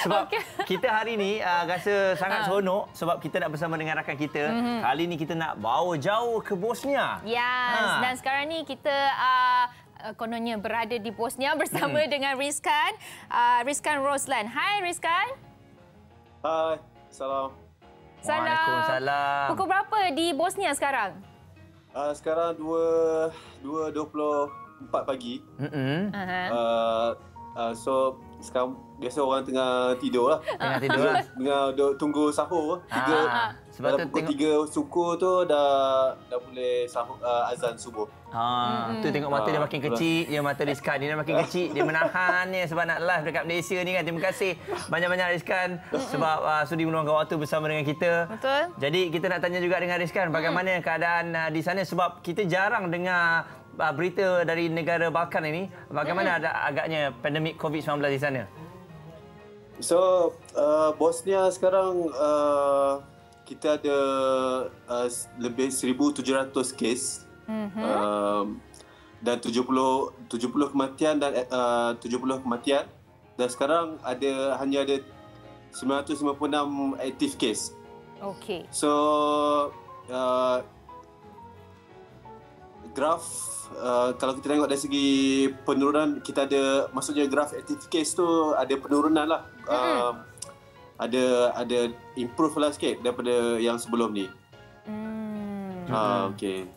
Sebab kita hari ni rasa sangat seronok sebab kita nak bersama dengan rakan kita. Kali ni kita nak bawa jauh ke Bosnia. Yes, dan sekarang ni kita kononnya berada di Bosnia bersama dengan Rizkan. Rizkan Roslan. Hai Rizkan. Hai, salam. Waalaikumsalam. Pukul berapa di Bosnia sekarang? Sekarang 2:24 pagi. So sekarang biasa orang tengah tidur lah. Tengah tidur lah. Tengah tunggu sahur. Sebab tu pukul 3 suku tu dah boleh sahur, azan subuh. Tu tengok mata dia makin kecil. Dia mata Rizkan ni dah makin kecil. Dia menahannya sebab nak live dekat Malaysia ni kan. Terima kasih banyak-banyak Rizkan sebab sudi meluangkan waktu bersama dengan kita. Betul. Jadi kita nak tanya juga dengan Rizkan bagaimana keadaan di sana sebab kita jarang dengar berita dari negara Balkan ini. Bagaimana ada agaknya pandemik COVID-19 di sana? So, Bosnia sekarang kita ada lebih 1,700 kes dan 70 kematian dan 70 kematian, dan sekarang hanya ada 956 aktif kes. Okey. So graf kalau kita tengok dari segi penurunan, kita ada, maksudnya graf aktif kes tu ada penurunan lah. Ada improve lah sikit daripada yang sebelum ni. Okey,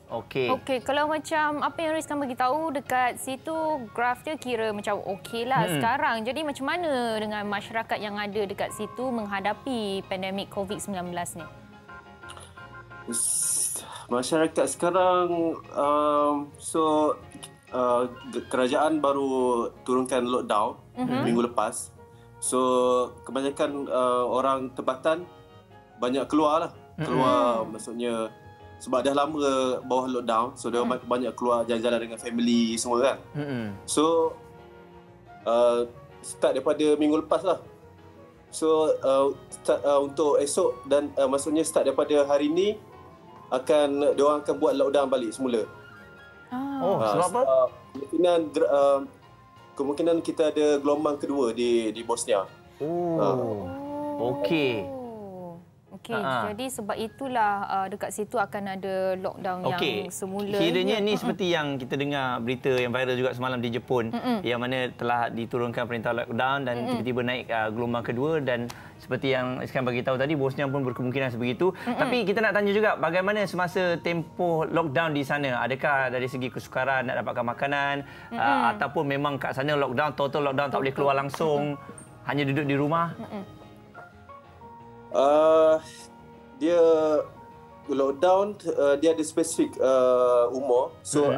kalau macam apa yang Rizkan bagi tahu dekat situ, graf dia kira macam okey lah sekarang. Jadi macam mana dengan masyarakat yang ada dekat situ menghadapi pandemik COVID-19 ni? Masyarakat sekarang, kerajaan baru turunkan lockdown minggu lepas. So kebanyakan orang tempatan banyak keluar lah. Maksudnya sebab dah lama bawah lockdown, so dia banyak keluar jalan-jalan dengan family semua kan. So start daripada minggu lepas lah. So untuk esok dan maksudnya start daripada hari ni diorang akan buat lockdown balik semula. Sebab apa? Kemungkinan kita ada gelombang kedua di Bosnia. Okey. Jadi sebab itulah dekat situ akan ada lockdown yang semula. Kiranya ni seperti yang kita dengar berita yang viral juga semalam di Jepun, yang mana telah diturunkan perintah lockdown dan tiba-tiba naik gelombang kedua, dan seperti yang Rizkan bagi tahu tadi, Bosnia pun berkemungkinan sebegitu. Tapi kita nak tanya juga bagaimana semasa tempoh lockdown di sana? Adakah dari segi kesukaran nak dapatkan makanan ataupun memang kat sana lockdown, total lockdown, tak boleh keluar langsung, hanya duduk di rumah? Dia lockdown, dia ada spesifik umur. So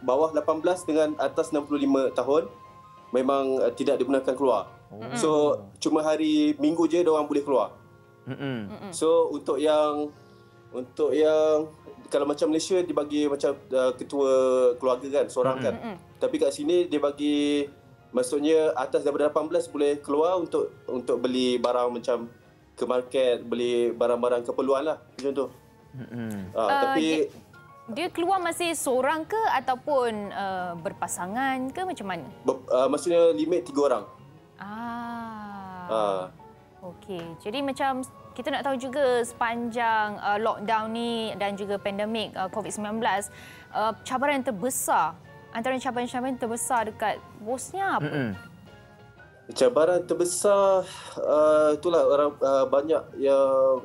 bawah 18 dengan atas 65 tahun memang tidak dibenarkan keluar. So cuma hari Minggu je diorang boleh keluar. So untuk yang kalau macam Malaysia dibagi macam ketua keluarga kan, seorang kan. Tapi kat sini dia bagi, maksudnya atas daripada 18 boleh keluar untuk beli barang macam ke market, beli barang-barang keperluan lah macam tu. Tapi dia keluar masih seorang ke ataupun berpasangan ke macam mana? Maksudnya limit 3 orang. Okey. Jadi macam kita nak tahu juga sepanjang lockdown ni dan juga pandemik COVID-19, cabaran terbesar, antara cabaran-cabaran terbesar dekat Bosnia apa? Cabaran terbesar itulah orang banyak yang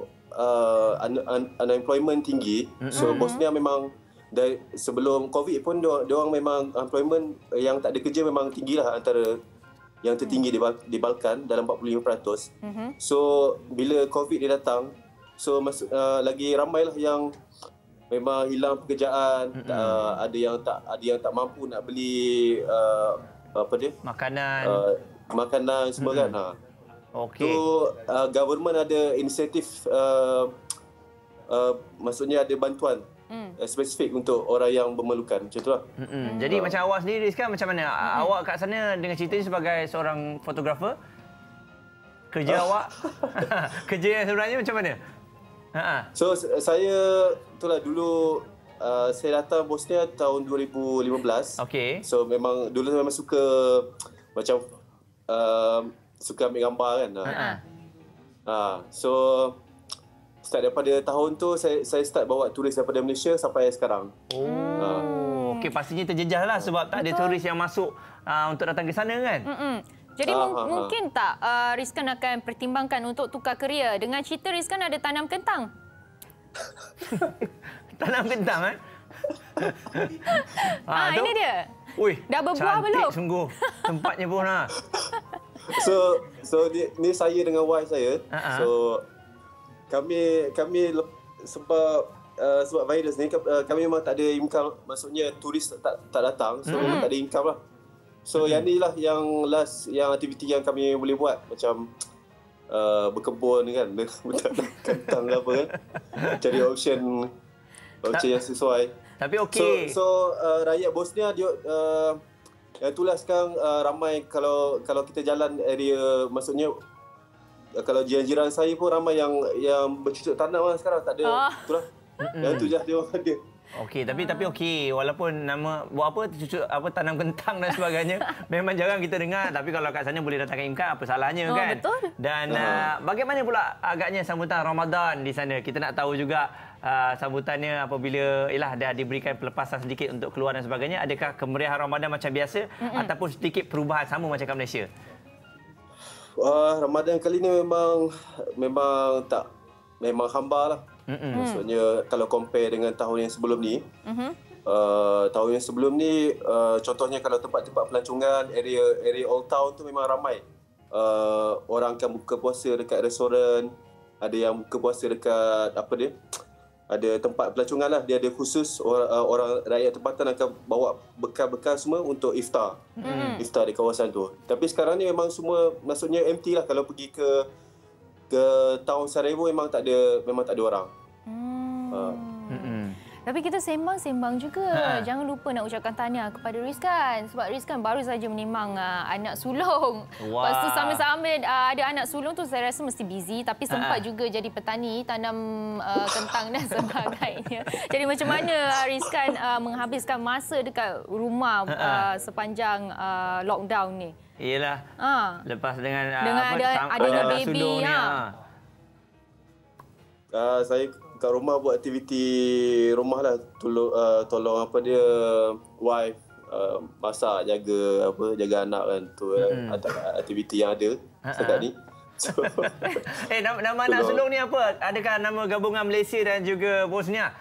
unemployment tinggi. So Bosnia memang dari sebelum COVID pun diorang memang unemployment yang tak ada kerja memang tinggilah, antara yang tertinggi di Balkan dalam 45%. So bila COVID dia datang, so lagi ramailah yang memang hilang pekerjaan. Ada yang tak mampu nak beli makanan semua kan. Okey. So government ada inisiatif, maksudnya ada bantuan spesifik untuk orang yang memerlukan, macam itulah. Jadi macam awak sendiri sekarang macam mana? Awak kat sana dengan cerita ni sebagai seorang fotografer, kerja awak kerja yang sebenarnya macam mana? So saya itulah dulu saya datang Bosnia tahun 2015. Okey. So dulu memang suka macam suka ambil gambar kan. So start daripada tahun tu saya start bawa turis daripada Malaysia sampai sekarang. Okey, pastinya terjejah lah sebab tak ada turis yang masuk untuk datang ke sana kan. Jadi mungkin tak Rizkan akan pertimbangkan untuk tukar kerja. Dengan cerita Rizkan ada tanam kentang. Tanam kentang Ini dia. Ui, dah berbuah belum? Cantik sungguh tempatnya pun So ni saya dengan wife saya. So kami sebab virus ni kami memang tak ada income, maksudnya turis tak datang, so memang tak ada income lah. So yang ni lah yang last yang aktiviti yang kami boleh buat, macam berkebun kan, bertanam kentang ke apa kan, cari option yang sesuai. Tapi okey. So rakyat Bosnia dia itulah sekarang ramai kalau kita jalan area, maksudnya kalau jiran-jiran saya pun ramai yang bercucuk tanam lah sekarang, tak ada. Itulah. Yang tu je dia orang ada. Okey, tapi okey, walaupun nama buat apa cucuk tanam kentang dan sebagainya memang jarang kita dengar, tapi kalau kat sana boleh datangkan imkan, apa salahnya kan? Betul. Dan bagaimana pula agaknya sambutan Ramadan di sana? Kita nak tahu juga sambutannya apabila dah diberikan pelepasan sedikit untuk keluar dan sebagainya. Adakah kemeriahan Ramadan macam biasa ataupun sedikit perubahan sama macam kat Malaysia? Ramadan kali ni memang hamba lah. Maksudnya kalau compare dengan tahun yang sebelum ni, tahun yang sebelum ni contohnya kalau tempat-tempat pelancongan, area Old Town tu memang ramai. Orang akan buka puasa dekat restoran, ada yang buka puasa dekat ada tempat pelancongan lah, dia ada khusus orang rakyat tempatan akan bawa bekal-bekal semua untuk iftar. Iftar di kawasan tu. Tapi sekarang ni memang semua maksudnya empty lah. Kalau pergi ke town Sarajevo memang tak ada orang. Tapi kita sembang-sembang juga. Jangan lupa nak ucapkan tahniah kepada Rizkan. Sebab Rizkan baru saja menimang anak sulung. Lepas tu sambil-sambil ada anak sulung tu saya rasa mesti busy. Tapi sempat juga jadi petani, tanam kentang dan sebagainya. Jadi macam mana Rizkan menghabiskan masa dekat rumah sepanjang lockdown ni? Iyalah. Lepas dengan adanya baby. Saya kat rumah buat aktiviti rumah lah, tolong wife masak, jaga anak kan, tu aktiviti yang ada setakat ni. So, nama anak sulung ni apa? Adakah nama gabungan Malaysia dan juga Bosnia?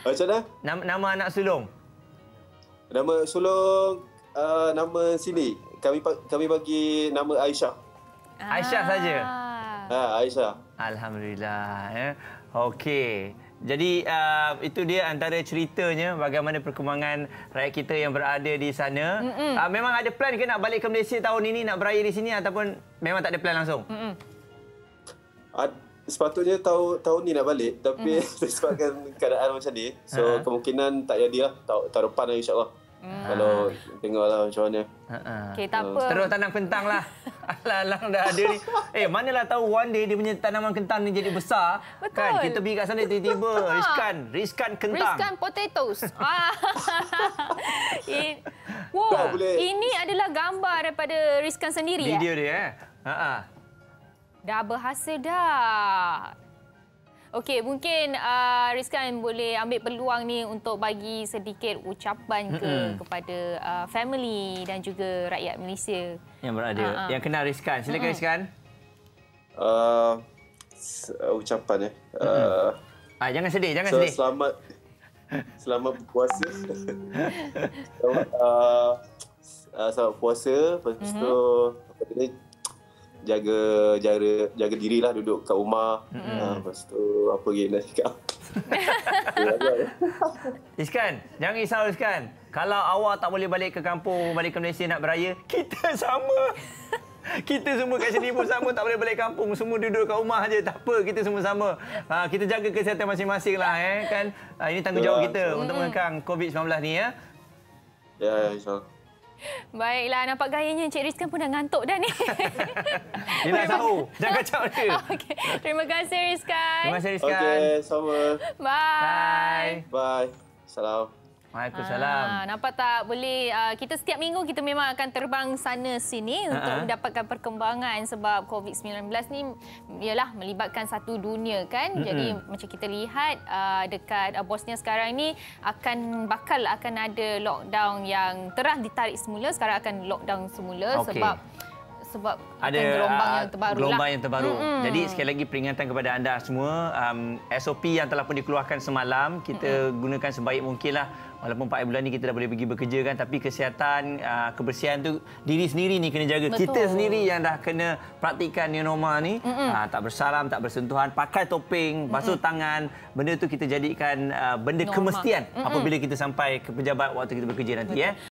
Macam mana? Nama anak sulung. Nama sulung nama sini kami bagi nama Aisyah. Aisyah saja. Aisyah. Alhamdulillah. Okey. Jadi itu dia antara ceritanya bagaimana perkembangan rakyat kita yang berada di sana. Memang ada plan ke nak balik ke Malaysia tahun ini, nak beraya di sini, ataupun memang tak ada plan langsung? Sepatutnya tahun ni nak balik, tapi disebabkan keadaan macam ni, so kemungkinan tak jadilah. Tahun depan lah, insyaAllah. Kalau tengoklah macam mana. Okey, tak apa. Terus tanam kentang lah. Alang-alang dah ada ni. Manalah tahu one day dia punya tanaman kentang ni jadi besar. Betul. Kan kita pergi kat sana tiba-tiba riskan kentang. Riskan potatoes. Wow, ini adalah gambar daripada Rizkan sendiri. Video dia Dah berhasil dah. Okey, mungkin Rizkan boleh ambil peluang ni untuk bagi sedikit ucapan kepada family dan juga rakyat Malaysia yang berada, yang kenal Rizkan. Silakan Rizkan. Ucapan jangan sedih, jangan sedih. Selamat berpuasa. Selamat puasa. Lepas tu jaga dirilah, duduk kat rumah. Lepas tu apa lagi nak cakap? Rizkan, jangan risau Rizkan. Kalau awak tak boleh balik ke kampung, balik ke Malaysia nak beraya, kita sama. Kita semua kat sini pun sama, tak boleh balik kampung. Semua duduk kat rumah aja, tak apa, kita semua sama. Kita jaga kesihatan masing-masing lah kan. Ini tanggungjawab kita untuk mengekang COVID-19 ni ya. Ya, insyaAllah. Baiklah, nampak gayanya Encik Rizkan pun dah ngantuk dah ni. Dia nak tahu. Jangan kacau dia. Okay. Terima kasih Rizkan. Terima kasih Rizkan. Okey, sama. Bye. Bye. Salam. Waalaikumsalam. Nampak tak, boleh kita setiap minggu kita memang akan terbang sana sini untuk mendapatkan perkembangan sebab COVID-19 ni ialah melibatkan satu dunia kan. Jadi macam kita lihat dekat Bosnia sekarang ni bakal ada lockdown yang telah ditarik semula, sekarang akan lockdown semula sebab ada gelombang yang terbaru. Jadi sekali lagi peringatan kepada anda semua, SOP yang telah pun dikeluarkan semalam kita gunakan sebaik mungkinlah. Walaupun 4 bulan ni kita dah boleh pergi bekerja kan, tapi kesihatan, kebersihan tu diri sendiri ni kena jaga. Betul. Kita sendiri yang dah kena praktikkan new normal ni. Tak bersalam, tak bersentuhan, pakai topeng, basuh tangan. Benda tu kita jadikan benda kemestian apabila kita sampai ke pejabat waktu kita bekerja nanti.